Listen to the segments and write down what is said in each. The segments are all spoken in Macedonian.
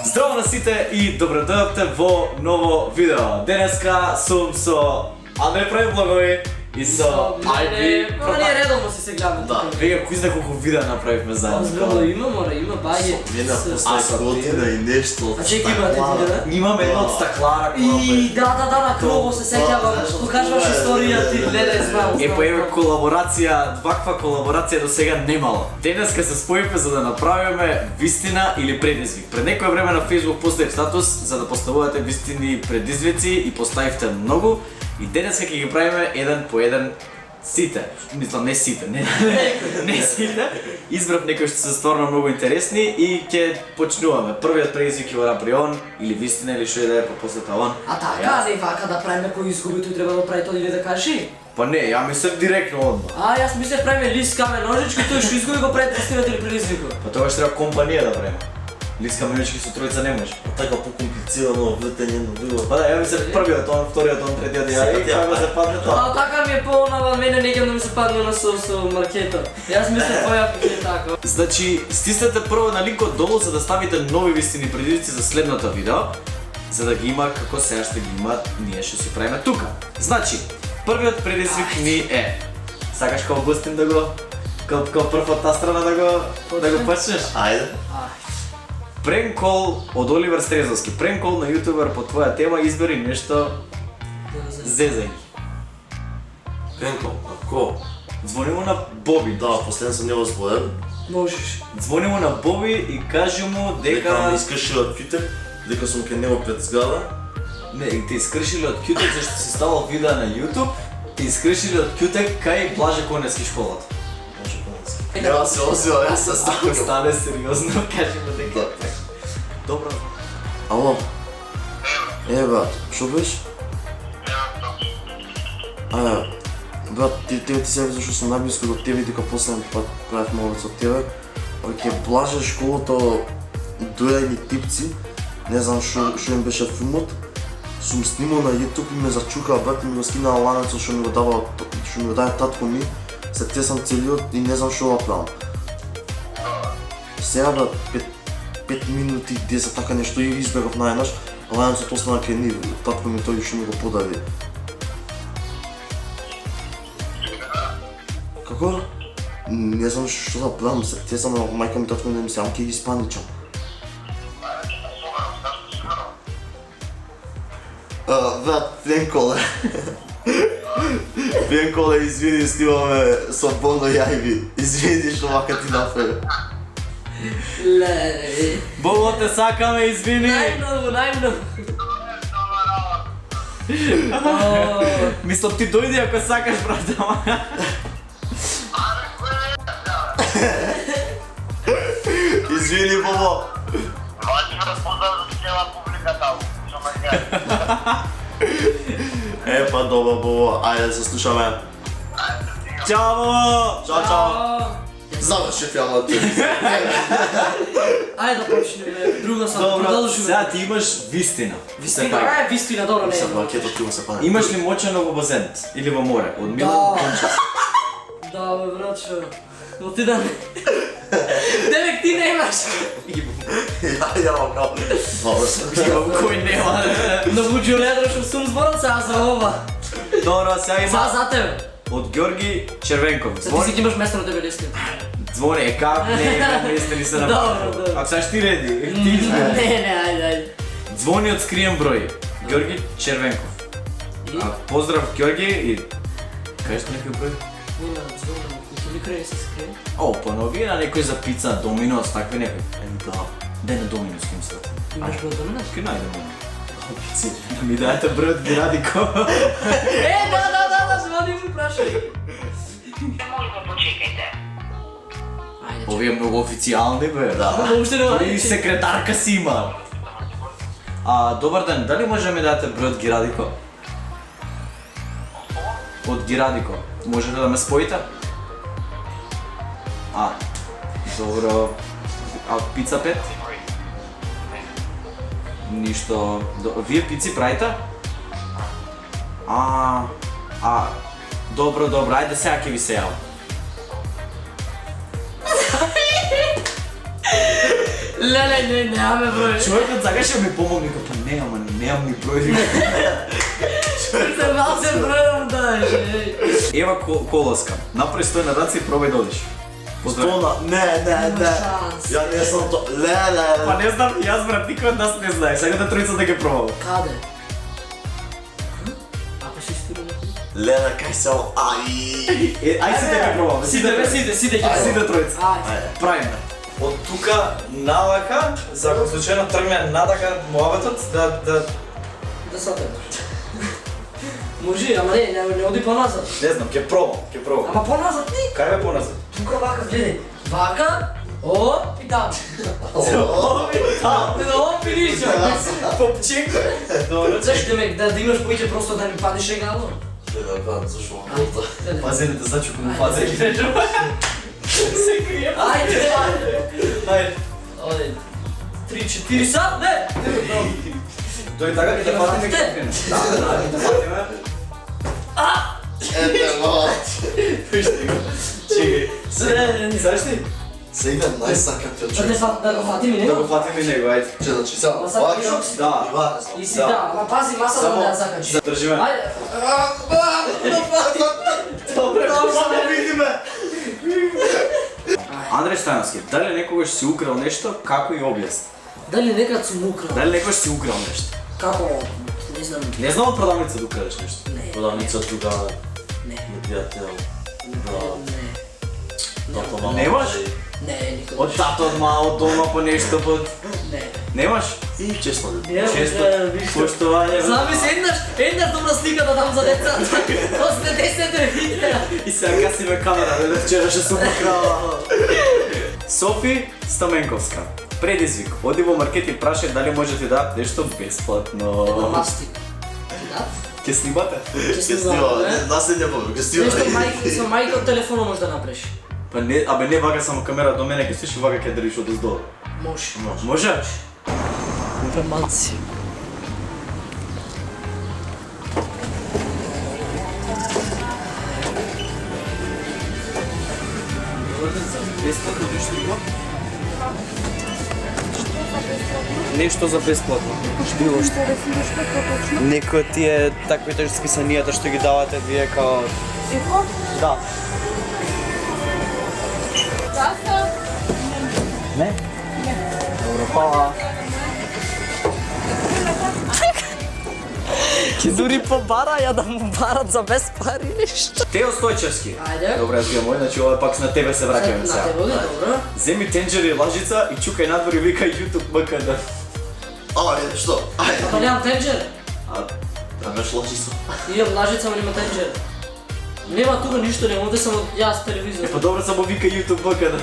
Здраво на сите и добро дојавте во ново видео. Денеска сум со Андреј Предлогови и со Ајби. Ние редовно се гледаме. Да, веќе кој знае колку видеа направивме заедно. Озбилно има, мора, има баги. Мина после година и нешто од А чеки имате видеа? Имаме едно од стаклара И да, на Крово се сеќавам. Покажуваш историја ти, леле, знам. Па еве колаборација, ваква колаборација до сега немало. Денеска се споивме за да направиме вистина или предизвик. Пред некое време на Facebook поставив статус за да поставувате вистини и предизвици и поставивте многу. И денеска ќе ги правиме еден по еден сите. Мислам не сите, не сите. Избрав некои што се стварно многу интересни и ќе почнуваме. Првиот предизвик ќе го направи он или вистина или што и да е по посета он. А така, не вака да правиме кој изгуби, тој треба да прави тоа или да кажи. Па не, ја мислев директно одма. А, јас мислев правиме лист, камен, ножички, тој што изгуби го прави вистината или предизвикот. Па тогаш треба компанија да правиме. Лиска менички со тројца не може. така покомплицирано влетење на друго. Па да, ја мислев првиот, он, вториот, он, третиот ја и како се падне тоа. А така ми е полнава, мене не да ми се падне на со маркета. Јас мислев твоја е така. Значи, стиснете прво на линкот долу за да ставите нови вистини предизвици за следното видео, за да ги има како сега ще ги има ние што си правиме тука. Значи, првиот предизвик ни е. Сакаш као Гостин да го као прв од таа страна да го почнеш? Ајде. Prank call од Оливер Стрезовски. Prank call на јутубер по твоја тема, избери нешто зезање. Пенко, ако? Звони му на Боби. Да, последен сам него зборен. Можеш. Звони му на Боби и кажи му Дека ме дека... искршил од Twitter, дека сум ке него пред зграда. Не, те искршиле од Кютек зашто си ставал видеа на YouTube, те искршиле од Кютек кај Блаже Коневски школата. Може понески. Нема се озива, јас се Ако ставам. стане сериозно, кажи му дека... Добро. Ало. Брат, шо беше? Брат, ти се зашто сум најблиско до тебе и дека последен пат правив молец од тебе. Ке Блаже школата дојај ни типци, не знам шо им беше филмот. Сум снимал на YouTube и ме зачукаа, брат, и ми го скинаа ланецот што ми го даде татко ми. Се те сам целиот и не знам шо да правам. Сега брат, 5 минути, 10 така нешто и избегав најнаш, ланецот остана кај нив, татко ми тој што ми го подари. Како? Не знам што да правам, се те сам мајка ми татко ми да ми се ам ке ги спаничам. Брат, Пенколе. Пенколе, извини, снимаме со Боно и Ајби. Извини што вака ти направи. Леле. Бобо, те сакаме, извини! Најмногу. Мислам ти дојди ако сакаш, брат, ама... Извини, Бобо. Можеш да поздрав за цела публиката, што ме гледа. Па добро, Бобо, ајде се слушаме. Чао, Бобо! Чао, чао. Заврши филмот. Ајде да почнеме. Друга сам Добро, продолжиме. сега ти имаш вистина. Вистина, е вистина, добро не. Се маркетот ти го се пане. Имаш ли мочено во базен или во море? Од Милан Да. Кончев. Да, бе, братчо. Но ти да не... Девек ти не имаш. Ја, као. Добро се. Имам кој нема. На буџуредро што сум зборал сега за ова. Добро, сега има За тебе. од Георги Червенков. Ти си имаш место на тебе листин. Звони, как не мислени се направил. Добро, добро. Ако сега ти реди, ти избери. Не, ајде. Звони од скриен број. Георги Червенков. А, поздрав Георги и... Кажеш некој број? Нема, звонам. Или крај се скрие. О, понови на некој за пица, Доминос, такви некој. Да. Де на Доминос ким стат? Имаш го до мене? Кај најдемо? Да ми дајте бројот Гирадико. Да, звони ми прашај. Молимо, почекајте. Ајде, Овие многу официјални бе. Да. Уште не И секретарка си има. Добар ден, дали може да ми дадете бројот Гирадико? Од Гирадико. Може да ме споите? Добро. Пица 5? Ништо... Вие пици правите? А, добро, ајде сега ќе ви се јавам. Леле, немаме број. Човекот сакаше ми помогне, па немам ни број. Се мал се бројам даеш. Ева колоска, направи стој на раци и пробај да одиш. Стона, не. шанс. Ја не сум то, Па не знам, јас брат, никој од нас не знае, сега да тројца да ги пробам. Каде? Ако си стирал некој? Леле, кај се ово, ај. Ај сите ги пробаме, Сите ги сите тројца. Ајде. Правиме. Од тука навака, за ако случајно тргне надака муабетот, да Да сатеш. Може, ама не оди поназад. не знам, ќе пробам. Ама поназад ни? Кај бе поназад? Тука вака, гледај. Вака, о, и там. О, пирича. Попчик. Добро. Зашто ме да имаш поиќе просто да ни падиш егало? Леле, брат, зашо ма Ајде, болта? гледај. Пази да те зачукам у фаца и речу. Се крие. Ајде. Ајде. Оде. 3-4 сат, не? Тој така ќе те фатиме Те? ќе кренеш. Да, ќе те фатиме. Ете, брат. Чекај. Се, Знаеш ли? Се идем најсакам ти од да човек. да го фатиме, не? Да го фатиме и него, ајде. Че, значи, сега, Ма сад вака, пирокси? Да. и вака сам. И си да, ама пази масата да ја закачи. Држиме. Ајде. Добре, да видиме. Андреј Стајански, дали некогаш си украл нешто, како и објасни? Дали некад сум украл? Дали некогаш си украл нешто? Како? Не знам. Не знам од продавница да украдеш нешто. Не. Продавница тука, Не. пријател. Не. Тато, мама, Немаш? Не, никогаш. Од тато, од ма, од дома по нешто под... Не. Немаш? И честно ли? Не, Често. виште. Поштовање. Знаме се еднаш добра слика да дам за деца. После 10 видеа. И сега касиме камера, да вчера ше сум украла. Софи Стаменковска. Предизвик. Оди во маркет и прашај дали може ти дадат нешто бесплатно. Едно мастик. Да? Ке снимате? Ке снима, наследния побег, ке снима. Нешто со мајка од телефона може да направиш. Па не, абе не вака само камера до мене, ке слуши вака ке држиш од оздолу. Може. Може? Романци. Бесплатно нешто има? Нешто за бесплатно. Било што. Некои тие таквите списанијата што ги давате вие као... Тихо? Да. Заста? Не? Добро, фала. Ки дури побараја да му барат за без пари нешто. Тео Стојчевски. Ајде. Добре, јас имам значи ова пак на тебе се враќаме На сега. тебе, добро. Земи тенџер и лажица и чукај надвор и викај YouTube МКД. Ајде, што? Ајде. Па немам тенџер. Имаш лажица. Имам лажица, ама нема тенџер. Нема тука ништо, нема, овде само јас телевизор. Па добро само вика YouTube МКД.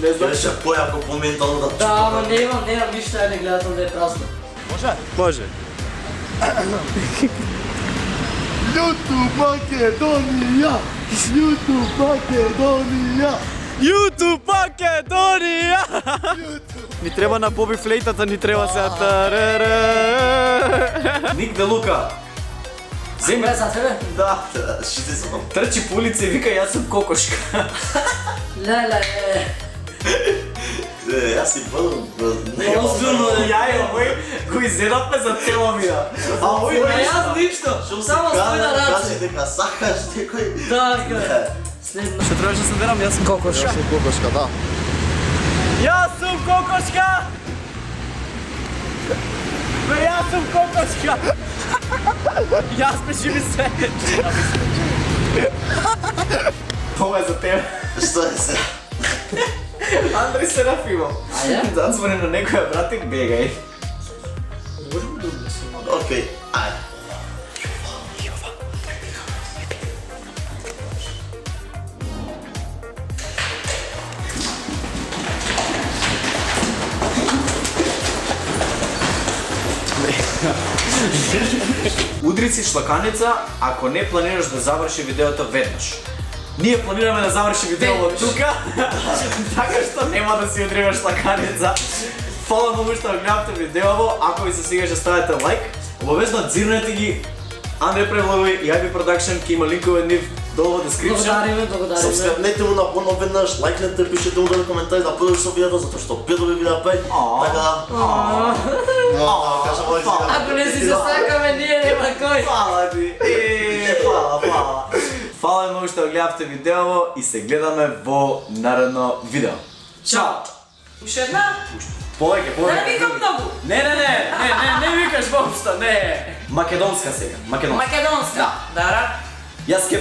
Не знам. Беше појако поментално да Да, ама немам ништо, ајде гледатам да е празно. Може. YouTube Македонија! YouTube Македонија! YouTube Македонија! Ни треба на Боби флейтата, ни треба сега. Ник де Лука. Земи. Која за тебе? Да. Шите се там. Трчи по улица и вика јас сум кокошка. Леле. Јас си бъдам... Озбилно е. Ја овој го изедавме за цела мија. А овој Ма јас ништо, само стој на Кажи раце. дека сакаш некој... Така. Следно. Што требаше да се дерам, јас сум Кокошка. сум кокошка, да. Јас сум кокошка! Бе, јас сум кокошка! Јас ме живи се! Ова е за тебе. Што е се? Андреј Серафимов. Ајде. Зацвори на некоја братик, бегај. Можемо да угласимо. Океј, ајде. Удри си шлаканица ако не планираш да заврши видеото веднаш. Ние планираме да заврши видеото Веднаш. тука, така што нема да си удриваш шлаканица. Фала многу што гледавте видеово, ако ви се свига ставете лайк, обавезно дзирнете ги Андре Превлови и IB Production, ќе има линкове нив долу во description. Благодариме, благодариме. Сабскрайбнете му напълно веднъж, лайкнете, пишете му долу коментари да продължи со видеото, затоа што педови видеа пеј. Така да. Кажа мој сега. Ако не си се сакаме, ние нема кој. Фала ти! Фала! Фала многу што го гледавте видеово и се гледаме во наредно видео. Чао! Уште една? Повеќе. Да не викам многу. Не викаш воопшто, не. Македонска сега, македонска. Македонска. Дара. Јас ке